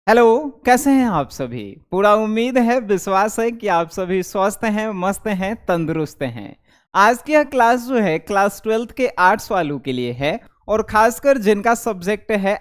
Hello. कैसे हैं आप सभी? पूरा उम्मीद है, विश्वास है कि आप सभी स्वस्थ हैं, मस्त हैं, तंदुरुस्त हैं। आज की यह क्लास जो है क्लास 12th के आर्ट्स वालों के लिए है, और खासकर जिनका सब्जेक्ट है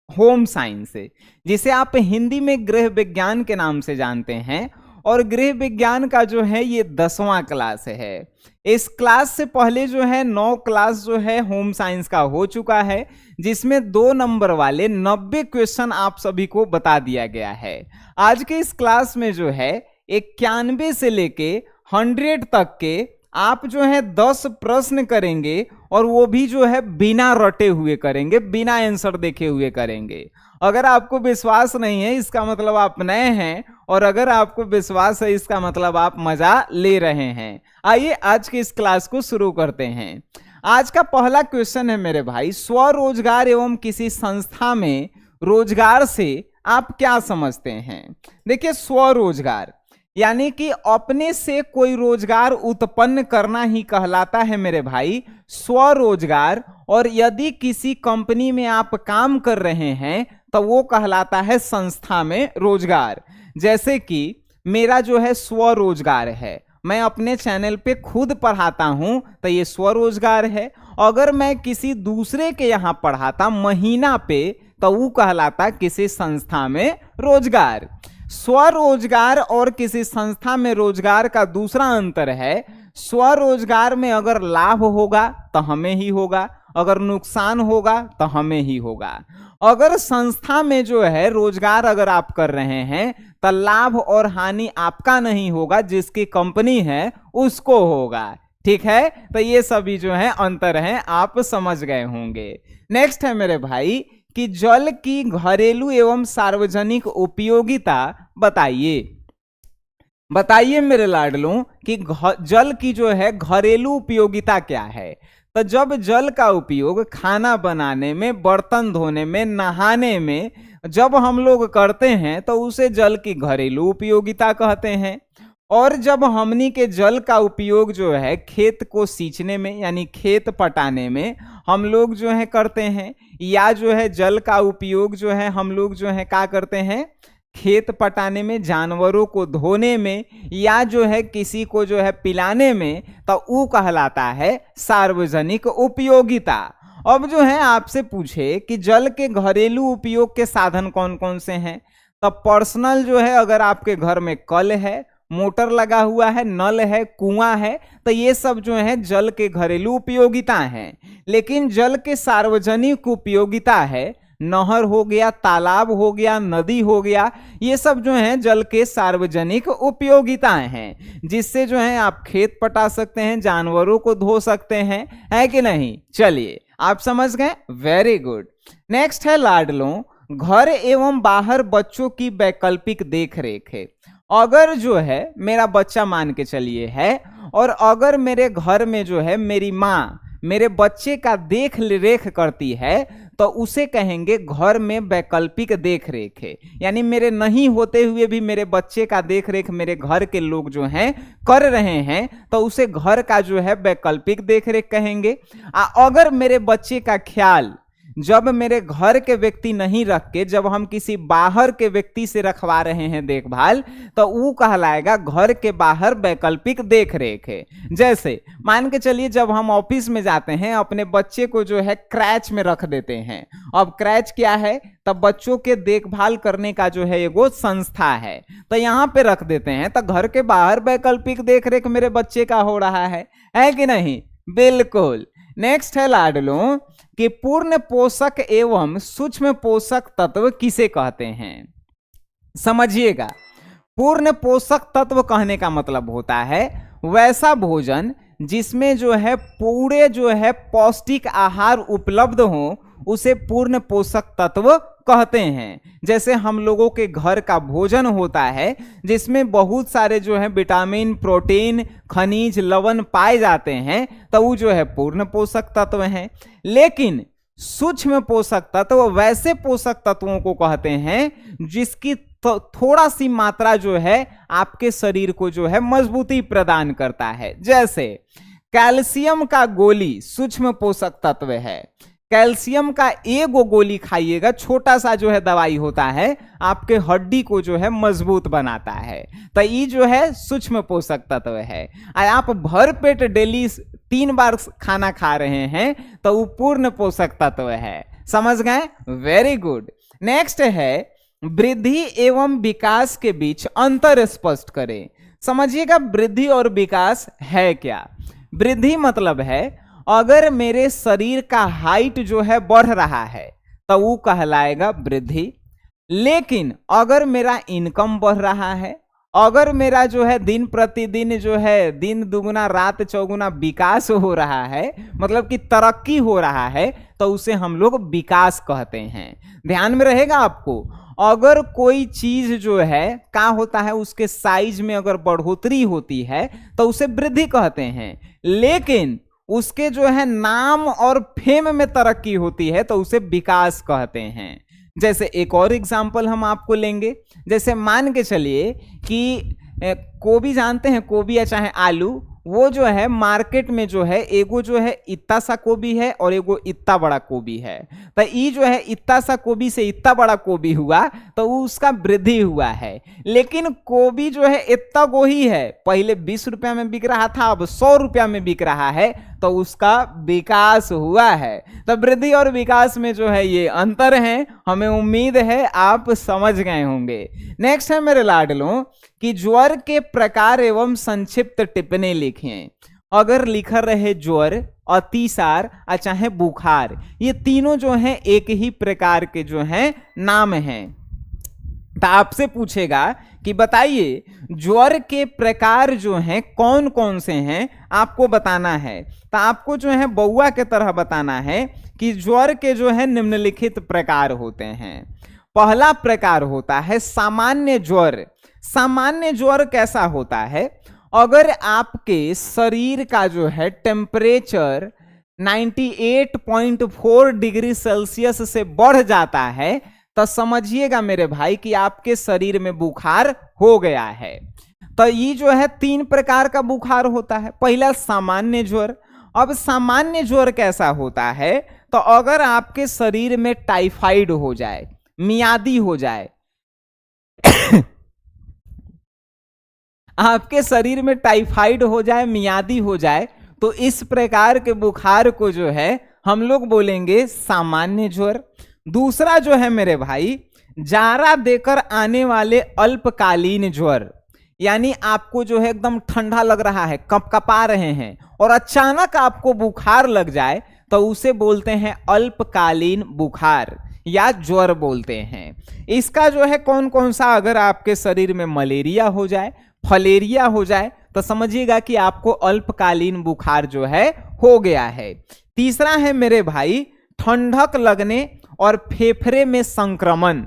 होम साइंस है, जिसे आप हिंदी में गृह विज्ञान के नाम से जानते हैं। और गृह विज्ञान का जो है ये 10वां क्लास है। इस क्लास से पहले जो है 9 क्लास जो है होम साइंस का हो चुका है, जिसमें 2 नंबर वाले 90 क्वेश्चन आप सभी को बता दिया गया है। आज के इस क्लास में जो है 91 से लेके 100 तक के आप जो है 10 प्रश्न करेंगे, और वो भी जो है बिना रटे हुए करेंगे, बिना आंसर देखे हुए करेंगे। अगर आपको विश्वास नहीं है इसका मतलब आप नए हैं, और अगर आपको विश्वास है इसका मतलब आप मजा ले रहे हैं। आइए आज की इस क्लास को शुरू करते हैं। आज का पहला क्वेश्चन है मेरे भाई, स्वरोजगार एवं किसी संस्था में रोजगार से आप क्या समझते हैं? देखिए, स्वरोजगार यानी कि अपने से कोई रोजगार उत्पन्न करना ही कहलाता है मेरे भाई स्वरोजगार। और यदि किसी कंपनी में आप काम कर रहे हैं तो वो कहलाता है संस्था में रोजगार। जैसे कि मेरा जो है स्वरोजगार है, मैं अपने चैनल पे खुद पढ़ाता हूं तो ये स्वरोजगार है। अगर मैं किसी दूसरे के यहां पढ़ाता महीना पे तो वो कहलाता किसी संस्था में रोजगार। स्वरोजगार और किसी संस्था में रोजगार का दूसरा अंतर है, स्वरोजगार में अगर लाभ होगा तो हमें ही होगा, अगर नुकसान होगा तो हमें ही होगा। अगर संस्था में जो है रोजगार अगर आप कर रहे हैं तो लाभ और हानि आपका नहीं होगा, जिसकी कंपनी है उसको होगा। ठीक है, तो ये सभी जो है अंतर हैं, आप समझ गए होंगे। नेक्स्ट है मेरे भाई कि जल की घरेलू एवं सार्वजनिक उपयोगिता बताइए। बताइए मेरे लाडलों कि जल की जो है घरेलू उपयोगिता क्या है? तो जब जल का उपयोग खाना बनाने में, बर्तन धोने में, नहाने में जब हम लोग करते हैं तो उसे जल की घरेलू उपयोगिता कहते हैं। और जब हमनी के जल का उपयोग जो है खेत को सींचने में यानी खेत पटाने में हम लोग जो है करते हैं, या जो है जल का उपयोग जो है हम लोग जो है क्या करते हैं खेत पटाने में, जानवरों को धोने में, या जो है किसी को जो है पिलाने में, तो वो कहलाता है सार्वजनिक उपयोगिता। अब जो है आपसे पूछे कि जल के घरेलू उपयोग के साधन कौन कौन से हैं, तो पर्सनल जो है अगर आपके घर में कल है, मोटर लगा हुआ है, नल है, कुआं है, तो ये सब जो है जल के घरेलू उपयोगिता हैं। लेकिन जल के सार्वजनिक उपयोगिता है, नहर हो गया, तालाब हो गया, नदी हो गया, ये सब जो है जल के सार्वजनिक उपयोगिताएं हैं, जिससे जो है आप खेत पटा सकते हैं, जानवरों को धो सकते हैं, है कि नहीं? चलिए, आप समझ गए, वेरी गुड। नेक्स्ट है लाडलों, घर एवं बाहर बच्चों की वैकल्पिक देखरेख है। अगर जो है मेरा बच्चा मान के चलिए है, और अगर मेरे घर में जो है मेरी माँ मेरे बच्चे का देख रेख करती है तो उसे कहेंगे घर में वैकल्पिक देख रेख है। यानी मेरे नहीं होते हुए भी मेरे बच्चे का देख रेख मेरे घर के लोग जो हैं कर रहे हैं, तो उसे घर का जो है वैकल्पिक देख रेख कहेंगे। अगर मेरे बच्चे का ख्याल जब मेरे घर के व्यक्ति नहीं रख के जब हम किसी बाहर के व्यक्ति से रखवा रहे हैं देखभाल, तो वो कहलाएगा घर के बाहर वैकल्पिक देख रेख है। जैसे मान के चलिए जब हम ऑफिस में जाते हैं अपने बच्चे को जो है क्रैच में रख देते हैं। अब क्रैच क्या है? तब बच्चों के देखभाल करने का जो है ये वो संस्था है, तो यहाँ पे रख देते हैं, तो घर के बाहर वैकल्पिक देख रेख मेरे बच्चे का हो रहा है कि नहीं? बिल्कुल। नेक्स्ट है लाडलों कि पूर्ण पोषक एवं सूक्ष्म पोषक तत्व किसे कहते हैं? समझिएगा, पूर्ण पोषक तत्व कहने का मतलब होता है वैसा भोजन जिसमें जो है पूरे जो है पौष्टिक आहार उपलब्ध हो, उसे पूर्ण पोषक तत्व कहते हैं। जैसे हम लोगों के घर का भोजन होता है जिसमें बहुत सारे जो है विटामिन, प्रोटीन, खनिज, लवण पाए जाते हैं, तो वो जो है पूर्ण पोषक तत्व हैं। लेकिन सूक्ष्म पोषक तत्व वैसे पोषक तत्वों को कहते हैं जिसकी थोड़ा सी मात्रा जो है आपके शरीर को जो है मजबूती प्रदान करता है। जैसे कैल्शियम का गोली सूक्ष्म पोषक तत्व है, कैल्शियम का एगो गोली खाइएगा, छोटा सा जो है दवाई होता है, आपके हड्डी को जो है मजबूत बनाता है। तो ये जो है सूक्ष्म पोषक तत्व है। आप भर पेट डेली 3 बार खाना खा रहे हैं तो वो पूर्ण पोषक तत्व है। समझ गए? Very good. नेक्स्ट है वृद्धि एवं विकास के बीच अंतर स्पष्ट करें। समझिएगा वृद्धि और विकास है क्या। वृद्धि मतलब है अगर मेरे शरीर का हाइट जो है बढ़ रहा है तो वो कहलाएगा वृद्धि। लेकिन अगर मेरा इनकम बढ़ रहा है, अगर मेरा जो है दिन प्रतिदिन जो है दिन दुगुना रात चौगुना विकास हो रहा है, मतलब कि तरक्की हो रहा है, तो उसे हम लोग विकास कहते हैं। ध्यान में रहेगा आपको। अगर कोई चीज जो है क्या होता है, उसके साइज में अगर बढ़ोतरी होती है तो उसे वृद्धि कहते हैं। लेकिन उसके जो है नाम और फेम में तरक्की होती है तो उसे विकास कहते हैं। जैसे एक और एग्जांपल हम आपको लेंगे। जैसे मान के चलिए कि गोभी जानते हैं, गोभी या चाहे आलू, वो जो है मार्केट में जो है एगो जो है इतना सा गोभी है और एगो इतना बड़ा गोभी है। तो ये जो है इतना सा गोभी से इतना बड़ा गोभी हुआ तो वो उसका वृद्धि हुआ है। लेकिन गोभी जो है इतना गो ही है, पहले 20 रुपया में बिक रहा था, अब 100 रुपया में बिक रहा है, तो उसका विकास हुआ है। तो वृद्धि और विकास में जो है ये अंतर है। हमें उम्मीद है आप समझ गए होंगे। नेक्स्ट है मेरे लाडलों कि ज्वर के प्रकार एवं संक्षिप्त टिप्पणी लिखें। अगर लिखा रहे ज्वर, अतिसार और चाहे बुखार, ये तीनों जो हैं एक ही प्रकार के जो हैं नाम हैं। तो आपसे पूछेगा कि बताइए ज्वर के प्रकार जो हैं कौन कौन से हैं, आपको बताना है। तो आपको जो है बउआ के तरह बताना है कि ज्वर के जो है निम्नलिखित प्रकार होते हैं। पहला प्रकार होता है सामान्य ज्वर। सामान्य ज्वर कैसा होता है? अगर आपके शरीर का जो है टेम्परेचर 98.4 डिग्री सेल्सियस से बढ़ जाता है तो समझिएगा मेरे भाई कि आपके शरीर में बुखार हो गया है। तो ये जो है 3 प्रकार का बुखार होता है। पहला सामान्य ज्वर। अब सामान्य ज्वर कैसा होता है? तो अगर आपके शरीर में टाइफाइड हो जाए, मियादी हो जाए आपके शरीर में टाइफाइड हो जाए, मियादी हो जाए, तो इस प्रकार के बुखार को जो है हम लोग बोलेंगे सामान्य ज्वर। दूसरा जो है मेरे भाई जारा देकर आने वाले अल्पकालीन ज्वर, यानी आपको जो है एकदम ठंडा लग रहा है, कपकपा रहे हैं और अचानक आपको बुखार लग जाए तो उसे बोलते हैं अल्पकालीन बुखार या ज्वर बोलते हैं। इसका जो है कौन कौन सा, अगर आपके शरीर में मलेरिया हो जाए, फलेरिया हो जाए, तो समझिएगा कि आपको अल्पकालीन बुखार जो है हो गया है। तीसरा है मेरे भाई ठंडक लगने और फेफड़े में संक्रमण।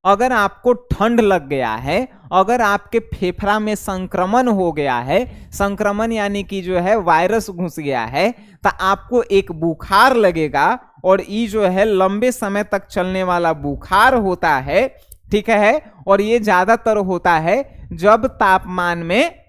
अगर आपको ठंड लग गया है, अगर आपके फेफड़ा में संक्रमण हो गया है, संक्रमण यानी कि जो है वायरस घुस गया है, तो आपको एक बुखार लगेगा और ये जो है लंबे समय तक चलने वाला बुखार होता है। ठीक है, और ये ज्यादातर होता है जब तापमान में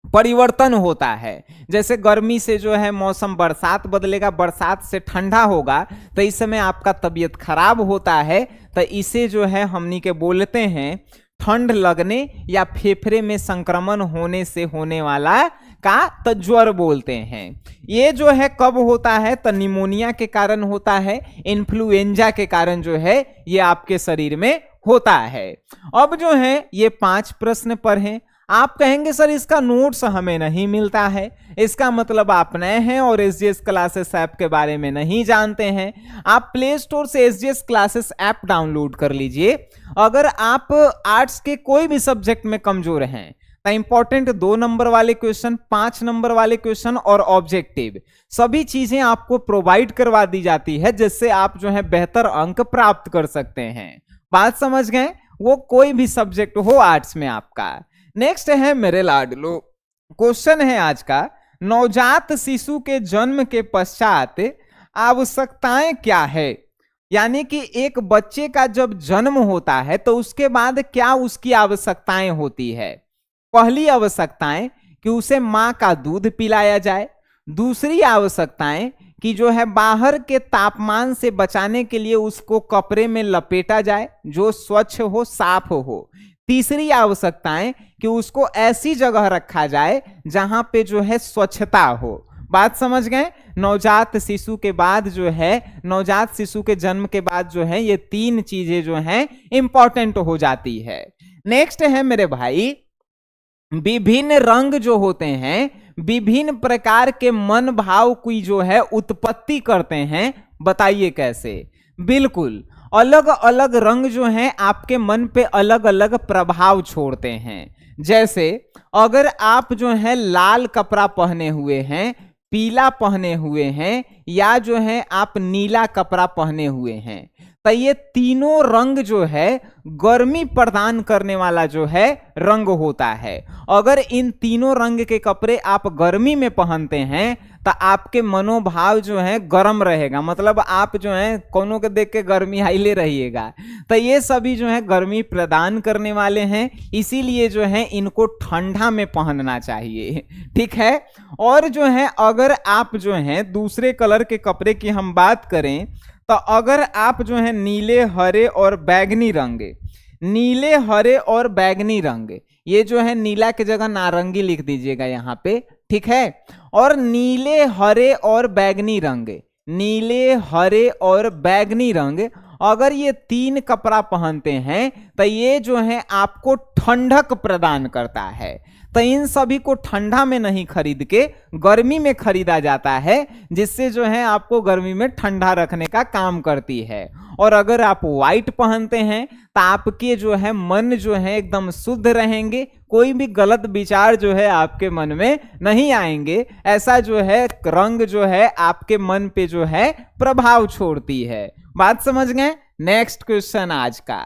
परिवर्तन होता है। जैसे गर्मी से जो है मौसम बरसात बदलेगा, बरसात से ठंडा होगा, तो इस समय आपका तबीयत खराब होता है, तो इसे जो है हमनी के बोलते हैं ठंड लगने या फेफड़े में संक्रमण होने से होने वाला का तो ज्वर बोलते हैं। ये जो है कब होता है? तो निमोनिया के कारण होता है, इन्फ्लुएंजा के कारण जो है ये आपके शरीर में होता है। अब जो है ये 5 प्रश्न पर हैं। आप कहेंगे सर इसका नोट्स हमें नहीं मिलता है, इसका मतलब आप नए हैं और एसजीएस क्लासेस ऐप के बारे में नहीं जानते हैं। आप प्ले स्टोर से एसजीएस क्लासेस ऐप डाउनलोड कर लीजिए। अगर आप आर्ट्स के कोई भी सब्जेक्ट में कमजोर हैं तो इंपॉर्टेंट 2 नंबर वाले क्वेश्चन, 5 नंबर वाले क्वेश्चन और ऑब्जेक्टिव सभी चीजें आपको प्रोवाइड करवा दी जाती है, जिससे आप जो है बेहतर अंक प्राप्त कर सकते हैं। बात समझ गए? वो कोई भी सब्जेक्ट हो आर्ट्स में आपका। नेक्स्ट है मेरे लाडलो, क्वेश्चन है आज का, नवजात शिशु के जन्म के पश्चात आवश्यकताएं क्या है? यानी कि एक बच्चे का जब जन्म होता है तो उसके बाद क्या उसकी आवश्यकताएं होती है। पहली आवश्यकताएं कि उसे मां का दूध पिलाया जाए। दूसरी आवश्यकताएं कि जो है बाहर के तापमान से बचाने के लिए उसको कपड़े में लपेटा जाए जो स्वच्छ हो, साफ हो। तीसरी आवश्यकताएं कि उसको ऐसी जगह रखा जाए जहां पे जो है स्वच्छता हो। बात समझ गए? नवजात शिशु के बाद जो है, नवजात शिशु के जन्म के बाद जो है ये तीन चीजें जो हैं इंपॉर्टेंट हो जाती है। नेक्स्ट है मेरे भाई, विभिन्न रंग जो होते हैं विभिन्न प्रकार के मन भाव की जो है उत्पत्ति करते हैं। बताइए कैसे? बिल्कुल, अलग अलग रंग जो हैं आपके मन पे अलग अलग प्रभाव छोड़ते हैं। जैसे अगर आप जो है लाल कपड़ा पहने हुए हैं, पीला पहने हुए हैं, या जो है आप नीला कपड़ा पहने हुए हैं, तो ये तीनों रंग जो है गर्मी प्रदान करने वाला जो है रंग होता है। अगर इन तीनों रंग के कपड़े आप गर्मी में पहनते हैं तो आपके मनोभाव जो है गर्म रहेगा, मतलब आप जो है कोनो के देख के गर्मी आइले रहिएगा। तो ये सभी जो है गर्मी प्रदान करने वाले हैं, इसीलिए जो है इनको ठंडा में पहनना चाहिए। ठीक है। और जो है अगर आप जो है दूसरे कलर के कपड़े की हम बात करें तो अगर आप जो है नीले, हरे और बैगनी रंग, नीले, हरे और बैगनी रंग, ये जो है नीला की जगह नारंगी लिख दीजिएगा यहाँ पे। ठीक है। और नीले, हरे और बैगनी रंग, नीले, हरे और बैगनी रंग, अगर ये तीन कपड़ा पहनते हैं तो ये जो है आपको ठंडक प्रदान करता है। तो इन सभी को ठंडा में नहीं खरीद के गर्मी में खरीदा जाता है, जिससे जो है आपको गर्मी में ठंडा रखने का काम करती है। और अगर आप व्हाइट पहनते हैं तो आपके जो है मन जो है एकदम शुद्ध रहेंगे, कोई भी गलत विचार जो है आपके मन में नहीं आएंगे। ऐसा जो है रंग जो है आपके मन पे जो है प्रभाव छोड़ती है। बात समझ गए? नेक्स्ट क्वेश्चन आज का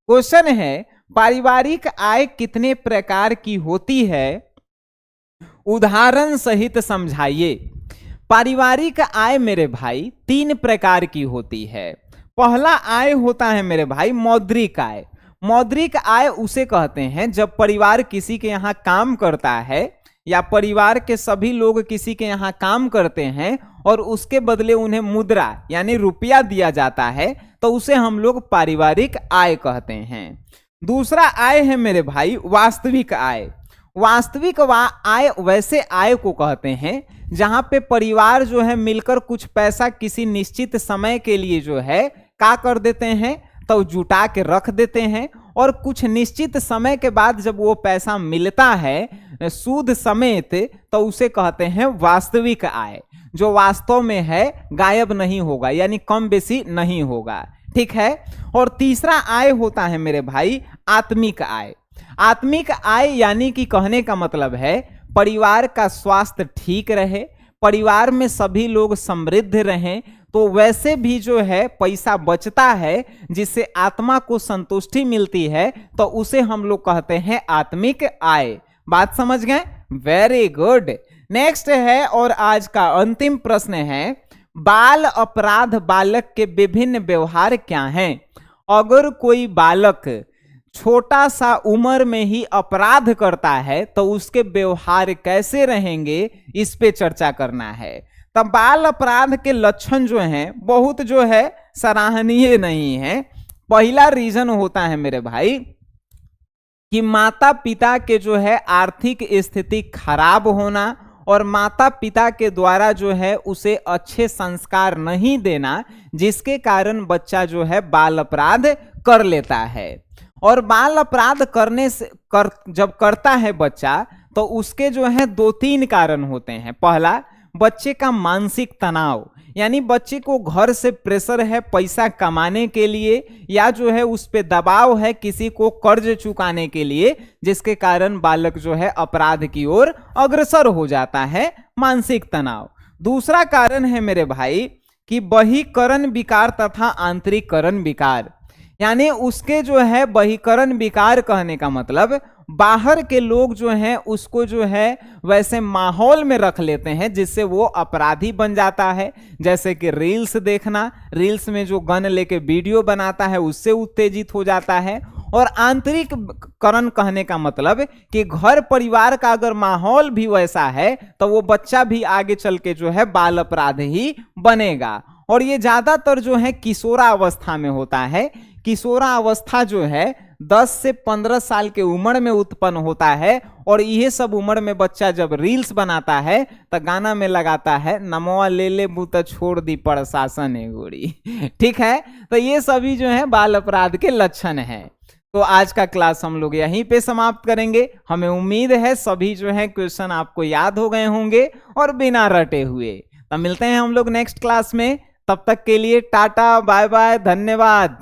क्वेश्चन है, पारिवारिक आय कितने प्रकार की होती है? उदाहरण सहित समझाइए। पारिवारिक आय मेरे भाई तीन प्रकार की होती है। पहला आय होता है मेरे भाई मौद्रिक आय। मौद्रिक आय उसे कहते हैं जब परिवार किसी के यहाँ काम करता है या परिवार के सभी लोग किसी के यहाँ काम करते हैं और उसके बदले उन्हें मुद्रा यानी रुपया दिया जाता है, तो उसे हम लोग पारिवारिक आय कहते हैं। दूसरा आय है मेरे भाई वास्तविक आय। वास्तविक आय वैसे आय को कहते हैं जहां पे परिवार जो है मिलकर कुछ पैसा किसी निश्चित समय के लिए जो है क्या कर देते हैं, तो जुटा के रख देते हैं, और कुछ निश्चित समय के बाद जब वो पैसा मिलता है सूद समेत, तो उसे कहते हैं वास्तविक आय, जो वास्तव में है गायब नहीं होगा, यानी कम बेसी नहीं होगा। ठीक है। और तीसरा आय होता है मेरे भाई आत्मिक आय। आत्मिक आय यानी कि कहने का मतलब है परिवार का स्वास्थ्य ठीक रहे, परिवार में सभी लोग समृद्ध रहें, तो वैसे भी जो है पैसा बचता है जिससे आत्मा को संतुष्टि मिलती है, तो उसे हम लोग कहते हैं आत्मिक आय। बात समझ गए? Very good. नेक्स्ट है और आज का अंतिम प्रश्न है, बाल अपराध बालक के विभिन्न व्यवहार क्या हैं? अगर कोई बालक छोटा सा उम्र में ही अपराध करता है तो उसके व्यवहार कैसे रहेंगे, इस पे चर्चा करना है। तब बाल अपराध के लक्षण जो हैं बहुत जो है सराहनीय नहीं है। पहला रीजन होता है मेरे भाई कि माता पिता के जो है आर्थिक स्थिति खराब होना और माता पिता के द्वारा जो है उसे अच्छे संस्कार नहीं देना, जिसके कारण बच्चा जो है बाल अपराध कर लेता है। और बाल अपराध करने से जब करता है बच्चा तो उसके जो है दो तीन कारण होते हैं। पहला, बच्चे का मानसिक तनाव, यानी बच्चे को घर से प्रेशर है पैसा कमाने के लिए, या जो है उस पे दबाव है किसी को कर्ज चुकाने के लिए, जिसके कारण बालक जो है अपराध की ओर अग्रसर हो जाता है, मानसिक तनाव। दूसरा कारण है मेरे भाई कि बहिकरण विकार तथा आंतरिकरण विकार, यानी उसके जो है बहिकरण विकार कहने का मतलब बाहर के लोग जो हैं उसको जो है वैसे माहौल में रख लेते हैं जिससे वो अपराधी बन जाता है। जैसे कि रील्स देखना, रील्स में जो गन लेके वीडियो बनाता है उससे उत्तेजित हो जाता है, और आंतरिक करण कहने का मतलब कि घर परिवार का अगर माहौल भी वैसा है तो वो बच्चा भी आगे चल के जो है बाल अपराध ही बनेगा। और ये ज्यादातर जो है किशोरावस्था में होता है। किशोरावस्था जो है 10 से 15 साल के उम्र में उत्पन्न होता है। और यह सब उम्र में बच्चा जब रील्स बनाता है तो गाना में लगाता है नमवा ले ले बूता छोड़ दी प्रशासन है गोरी। ठीक है, तो ये सभी जो है बाल अपराध के लक्षण है। तो आज का क्लास हम लोग यहीं पे समाप्त करेंगे। हमें उम्मीद है सभी जो है क्वेश्चन आपको याद हो गए होंगे और बिना रटे हुए। तो मिलते हैं हम लोग नेक्स्ट क्लास में। तब तक के लिए टाटा बाय बाय, धन्यवाद।